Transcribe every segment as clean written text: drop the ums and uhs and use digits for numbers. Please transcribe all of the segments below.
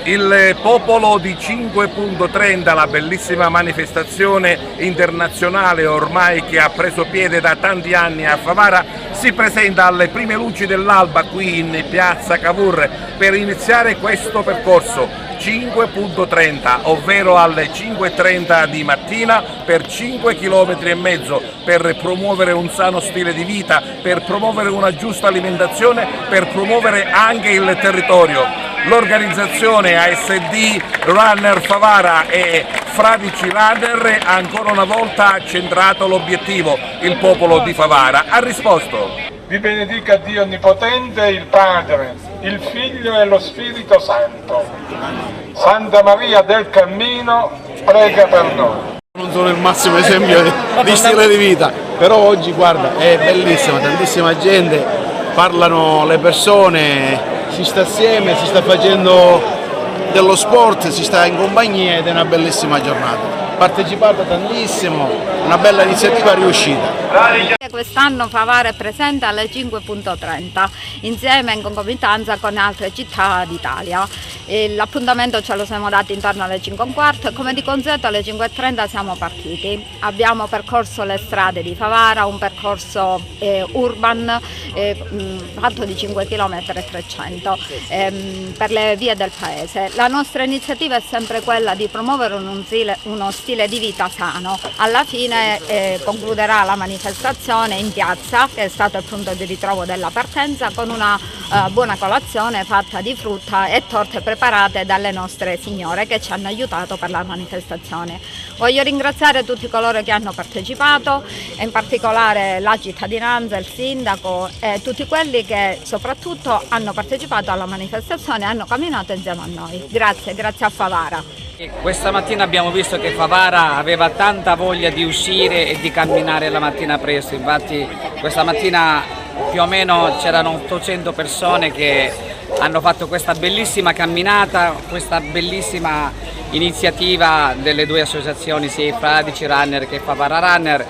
Il popolo di 5.30, la bellissima manifestazione internazionale ormai che ha preso piede da tanti anni a Favara, si presenta alle prime luci dell'alba qui in piazza Cavour per iniziare questo percorso 5.30, ovvero alle 5.30 di mattina per 5 km e mezzo, per promuovere un sano stile di vita, per promuovere una giusta alimentazione, per promuovere anche il territorio. L'organizzazione ASD Runner Favara e Fradici Runner ancora una volta ha centrato l'obiettivo, il popolo di Favara ha risposto. Vi benedica Dio Onnipotente, il Padre, il Figlio e lo Spirito Santo. Santa Maria del Cammino, prega per noi. Non sono il massimo esempio di stile di vita, però oggi guarda è bellissima, tantissima gente, parlano le persone, si sta assieme, si sta facendo dello sport, si sta in compagnia ed è una bellissima giornata. Partecipato tantissimo, una bella iniziativa riuscita. Quest'anno Favara è presente alle 5.30 insieme in concomitanza con altre città d'Italia. L'appuntamento ce lo siamo dati intorno alle 5:15 e come di consueto alle 5.30 siamo partiti. Abbiamo percorso le strade di Favara, un percorso urban fatto di 5 km e 300 per le vie del paese. La nostra iniziativa è sempre quella di promuovere uno stile di vita sano. Alla fine concluderà la manifestazione in piazza, che è stato il punto di ritrovo della partenza, con una buona colazione fatta di frutta e torte preparate dalle nostre signore che ci hanno aiutato per la manifestazione. Voglio ringraziare tutti coloro che hanno partecipato e in particolare la cittadinanza, il sindaco e tutti quelli che soprattutto hanno partecipato alla manifestazione e hanno camminato insieme a noi. Grazie, grazie a Favara. Questa mattina abbiamo visto che Favara aveva tanta voglia di uscire e di camminare la mattina presto, infatti questa mattina più o meno c'erano 800 persone che hanno fatto questa bellissima camminata, questa bellissima iniziativa delle due associazioni, sia Fradici Runner che Favara Runner.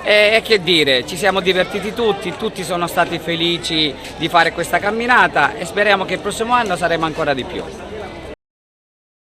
E che dire, ci siamo divertiti tutti sono stati felici di fare questa camminata e speriamo che il prossimo anno saremo ancora di più.